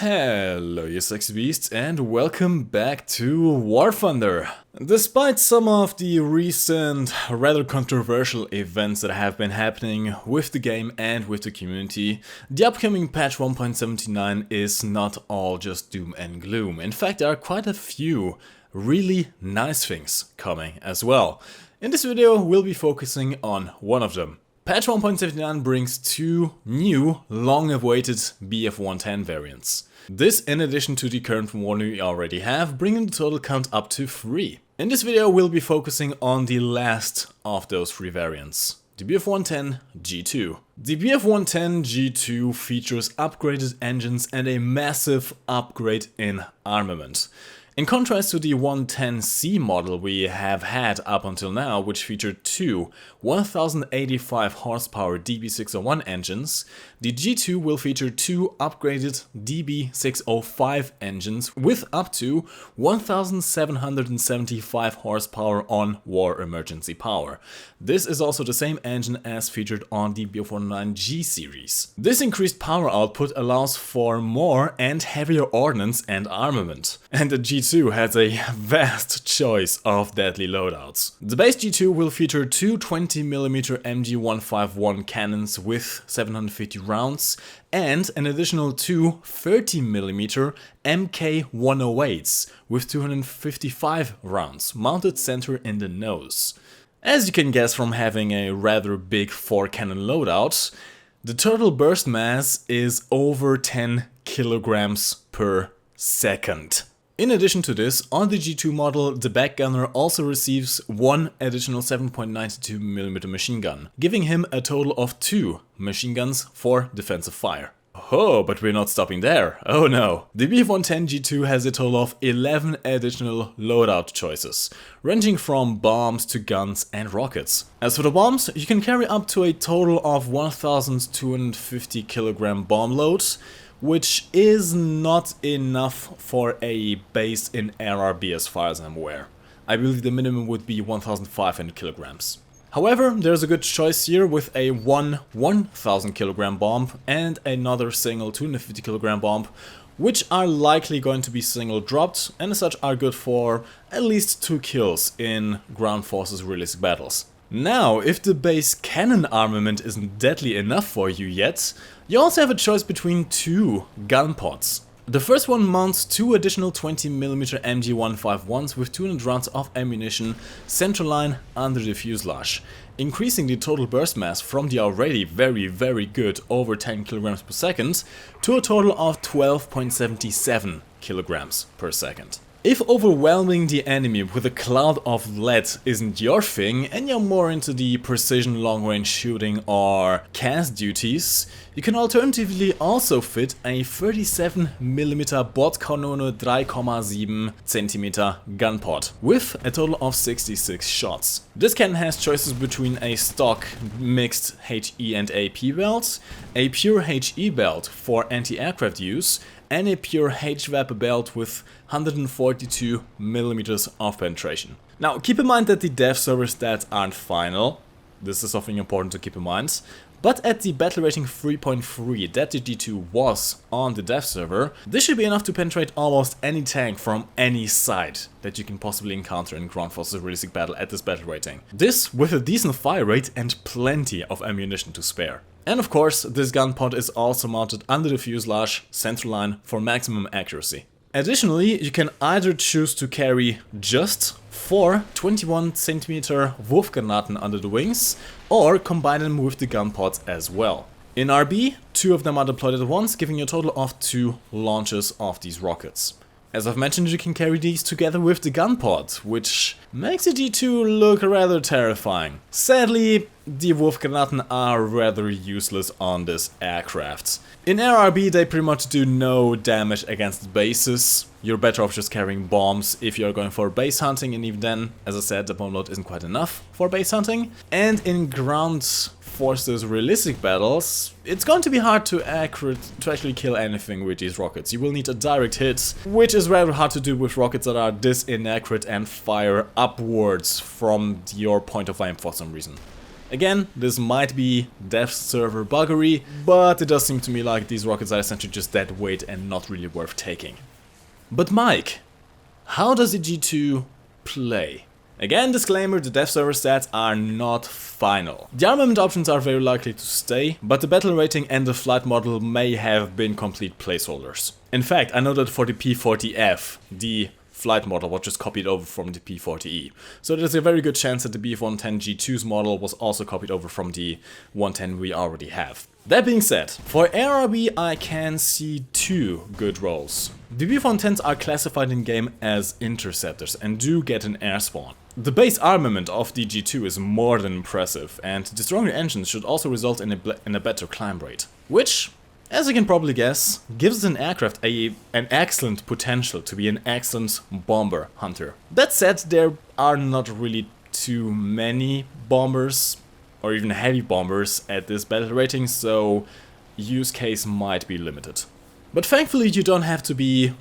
Hello you sexy beasts and welcome back to War Thunder. Despite some of the recent rather controversial events that have been happening with the game and with the community, the upcoming patch 1.79 is not all just doom and gloom. In fact, there are quite a few really nice things coming as well. In this video we'll be focusing on one of them. Patch 1.79 brings two new, long-awaited BF110 variants. This in addition to the current one we already have, bringing the total count up to 3. In this video we'll be focusing on the last of those 3 variants, the BF110 G2. The BF110 G2 features upgraded engines and a massive upgrade in armament. In contrast to the 110C model we have had up until now, which featured two 1085 horsepower DB601 engines, the G2 will feature two upgraded DB605 engines with up to 1775 horsepower on war emergency power. This is also the same engine as featured on the BF109G series. This increased power output allows for more and heavier ordnance and armament, and the G2 has a vast choice of deadly loadouts. The base G2 will feature two 20mm MG151 cannons with 750 rounds and an additional two 30mm MK108s with 255 rounds mounted center in the nose. As you can guess from having a rather big 4-cannon loadout, the total burst mass is over 10 kilograms per second. In addition to this, on the G2 model, the backgunner also receives one additional 7.92mm machine gun, giving him a total of 2 machine guns for defensive fire. Oh, but we're not stopping there. Oh no. The BF110 G2 has a total of 11 additional loadout choices, ranging from bombs to guns and rockets. As for the bombs, you can carry up to a total of 1250 kilogram bomb loads, which is not enough for a base in RRB as far as I'm aware. I believe the minimum would be 1500 kilograms. However, there's a good choice here with a 1000 kilogram bomb and another single 250 kilogram bomb, which are likely going to be single dropped and as such are good for at least 2 kills in ground forces realistic battles. Now, if the base cannon armament isn't deadly enough for you yet, you also have a choice between two gun pods. The first one mounts two additional 20mm MG151s with 200 rounds of ammunition center line under the fuselage, increasing the total burst mass from the already very good over 10 kilograms per second to a total of 12.77 kilograms per second. If overwhelming the enemy with a cloud of lead isn't your thing and you're more into the precision long-range shooting or CAS duties, you can alternatively also fit a 37mm Bordkanone 3,7 cm gun pod with a total of 66 shots. This cannon has choices between a stock mixed HE and AP belt, a pure HE belt for anti-aircraft use, and a pure HVAP belt with 142mm of penetration. Now keep in mind that the dev server stats aren't final, this is something important to keep in mind, but at the battle rating 3.3 that the G2 was on the dev server, this should be enough to penetrate almost any tank from any side that you can possibly encounter in ground forces realistic battle at this battle rating. This with a decent fire rate and plenty of ammunition to spare. And of course, this gun pod is also mounted under the fuselage center line for maximum accuracy. Additionally, you can either choose to carry just 4 21cm Wurfgranaten under the wings, or combine them with the gun pods as well. In RB, 2 of them are deployed at once, giving you a total of 2 launches of these rockets. As I've mentioned, you can carry these together with the gun pod, which makes the G2 look rather terrifying. Sadly, the Wurfgranaten are rather useless on this aircraft. In RRB they pretty much do no damage against bases. You're better off just carrying bombs if you're going for base hunting, and even then, as I said, the bomb load isn't quite enough for base hunting. And in ground forces realistic battles, it's going to be hard to actually kill anything with these rockets. You will need a direct hit, which is rather hard to do with rockets that are this inaccurate and fire upwards from your point of aim for some reason. Again, this might be dev server buggery, but it does seem to me like these rockets are essentially just dead weight and not really worth taking. But Mike, how does the G2 play? Again, disclaimer, the dev server stats are not final. The armament options are very likely to stay, but the battle rating and the flight model may have been complete placeholders. In fact, I know that for the P40F, the flight model was just copied over from the P40E. So there's a very good chance that the BF110 G2's model was also copied over from the 110 we already have. That being said, for ARB I can see two good roles. The BF110s are classified in-game as interceptors and do get an air spawn. The base armament of the G2 is more than impressive, and the stronger engines should also result in a better climb rate. Which, as you can probably guess, gives an aircraft an excellent potential to be an excellent bomber hunter. That said, there are not really too many bombers, or even heavy bombers, at this battle rating, so use case might be limited. But thankfully you don't have to be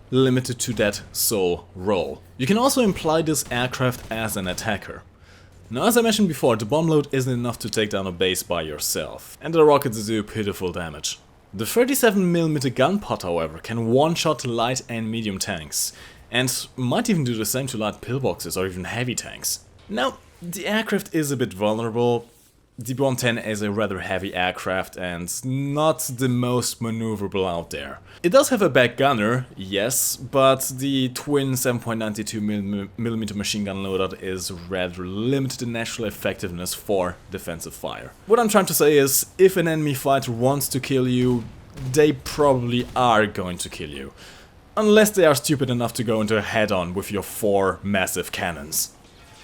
limited to that sole role. You can also imply this aircraft as an attacker. Now, as I mentioned before, the bomb load isn't enough to take down a base by yourself, and the rockets do pitiful damage. The 37mm gun pod, however, can one-shot light and medium tanks, and might even do the same to light pillboxes or even heavy tanks. Now, the aircraft is a bit vulnerable. The B110 is a rather heavy aircraft and not the most maneuverable out there. It does have a back gunner, yes, but the twin 7.92mm machine gun loadout is rather limited in natural effectiveness for defensive fire. What I'm trying to say is, if an enemy fighter wants to kill you, they probably are going to kill you. Unless they are stupid enough to go into a head-on with your 4 massive cannons.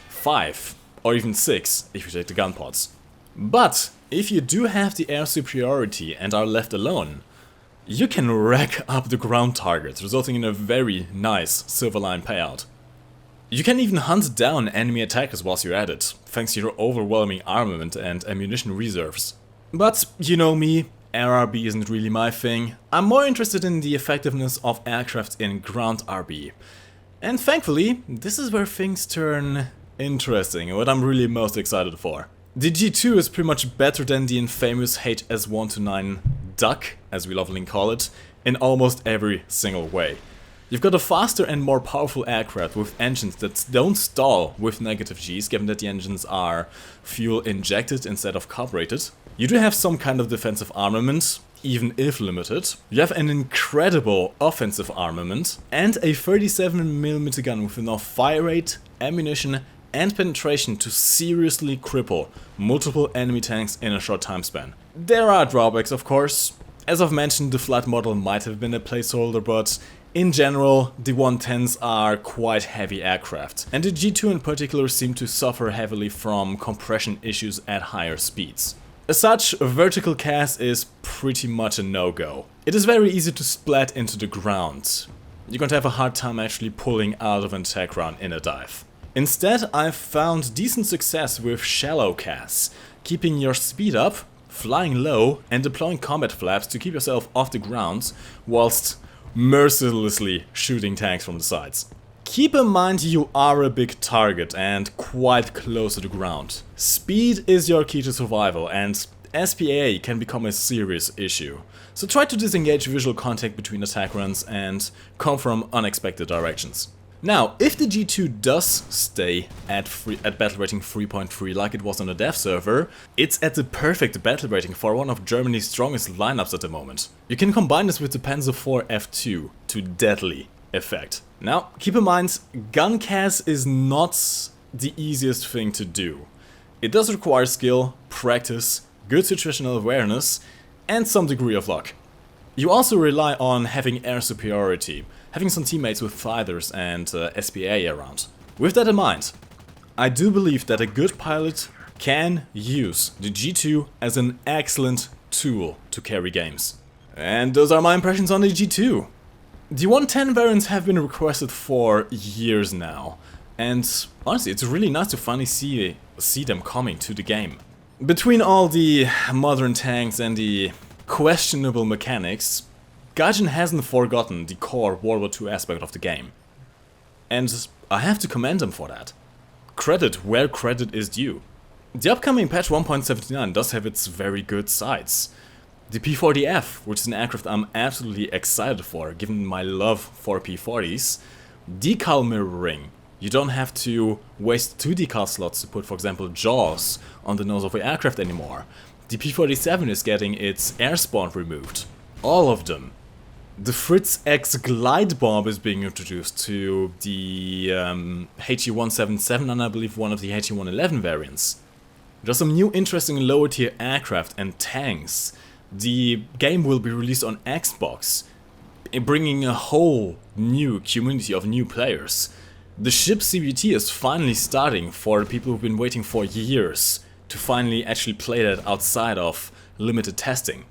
5, or even 6 if you take the gun pods. But if you do have the air superiority and are left alone, you can rack up the ground targets, resulting in a very nice silver line payout. You can even hunt down enemy attackers whilst you're at it, thanks to your overwhelming armament and ammunition reserves. But you know me, RRB isn't really my thing. I'm more interested in the effectiveness of aircraft in ground RB. And thankfully, this is where things turn interesting and what I'm really most excited for. The G2 is pretty much better than the infamous HS129 Duck, as we lovingly call it, in almost every single way. You've got a faster and more powerful aircraft with engines that don't stall with negative Gs, given that the engines are fuel injected instead of carbureted. You do have some kind of defensive armament, even if limited. You have an incredible offensive armament, and a 37mm gun with enough fire rate, ammunition, and penetration to seriously cripple multiple enemy tanks in a short time span. There are drawbacks, of course. As I've mentioned, the flight model might have been a placeholder, but in general, the 110s are quite heavy aircraft, and the G2 in particular seem to suffer heavily from compression issues at higher speeds. As such, a vertical CAS is pretty much a no-go. It is very easy to splat into the ground. You're going to have a hard time actually pulling out of an attack run in a dive. Instead, I've found decent success with shallow CAS, keeping your speed up, flying low, and deploying combat flaps to keep yourself off the ground, whilst mercilessly shooting tanks from the sides. Keep in mind you are a big target and quite close to the ground. Speed is your key to survival, and SPA can become a serious issue. So try to disengage visual contact between attack runs and come from unexpected directions. Now, if the G2 does stay at battle rating 3.3 like it was on the dev server, it's at the perfect battle rating for one of Germany's strongest lineups at the moment. You can combine this with the Panzer IV F2 to deadly effect. Now, keep in mind, gun CAS is not the easiest thing to do. It does require skill, practice, good situational awareness, and some degree of luck. You also rely on having air superiority, having some teammates with fighters and SPA around. With that in mind, I do believe that a good pilot can use the G2 as an excellent tool to carry games. And those are my impressions on the G2. The 110 variants have been requested for years now, and honestly it's really nice to finally see them coming to the game. Between all the modern tanks and the questionable mechanics, Gaijin hasn't forgotten the core World War II aspect of the game. And I have to commend him for that. Credit where credit is due. The upcoming patch 1.79 does have its very good sides. The P40F, which is an aircraft I'm absolutely excited for, given my love for P40s. Decal mirroring. You don't have to waste 2 decal slots to put, for example, jaws on the nose of your aircraft anymore. The P47 is getting its air spawn removed. All of them. The Fritz X glide bomb is being introduced to the HE-177 and I believe one of the HE-111 variants. There's some new interesting lower tier aircraft and tanks. The game will be released on Xbox, bringing a whole new community of new players. The ship CBT is finally starting for the people who've been waiting for years to finally actually play that outside of limited testing.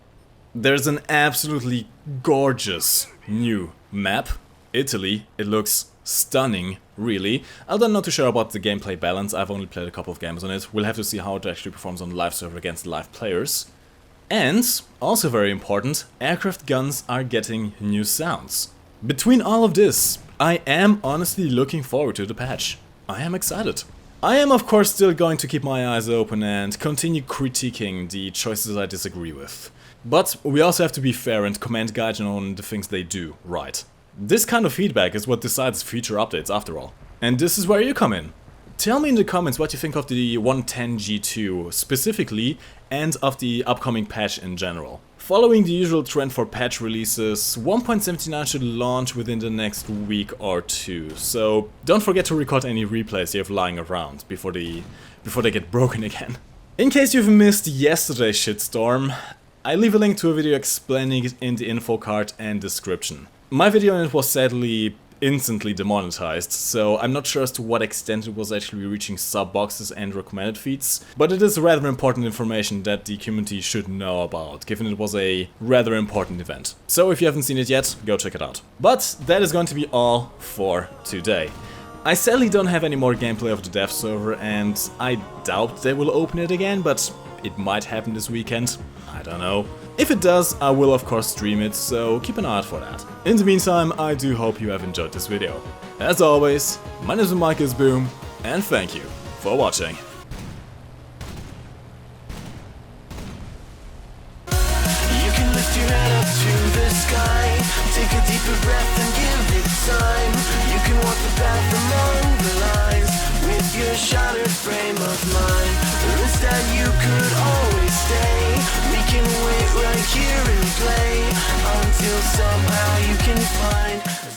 There's an absolutely gorgeous new map, Italy. It looks stunning, really. Although I'm not too sure about the gameplay balance, I've only played a couple of games on it. We'll have to see how it actually performs on the live server against live players. And, also very important, aircraft guns are getting new sounds. Between all of this, I am honestly looking forward to the patch. I am excited. I am of course still going to keep my eyes open and continue critiquing the choices I disagree with. But we also have to be fair and commend Gaijin on the things they do right. This kind of feedback is what decides future updates after all. And this is where you come in. Tell me in the comments what you think of the 110G2 specifically and of the upcoming patch in general. Following the usual trend for patch releases, 1.79 should launch within the next week or two, so don't forget to record any replays you have lying around before they get broken again. In case you've missed yesterday's shitstorm, I leave a link to a video explaining it in the info card and description. My video on it was sadly instantly demonetized, so I'm not sure as to what extent it was actually reaching sub boxes and recommended feeds, but it is rather important information that the community should know about, given it was a rather important event. So if you haven't seen it yet, go check it out. But that is going to be all for today. I sadly don't have any more gameplay of the dev server, and I doubt they will open it again, but it might happen this weekend. I don't know. If it does, I will of course stream it, so keep an eye out for that. In the meantime, I do hope you have enjoyed this video. As always, my name is MikeGoesBoom, and thank you for watching. You can lift your head up to the sky, take a deeper breath and give it time. You can walk the path among the lines with your shattered frame of mind. Or instead you could always stay. We can wait right here and play until somehow you can find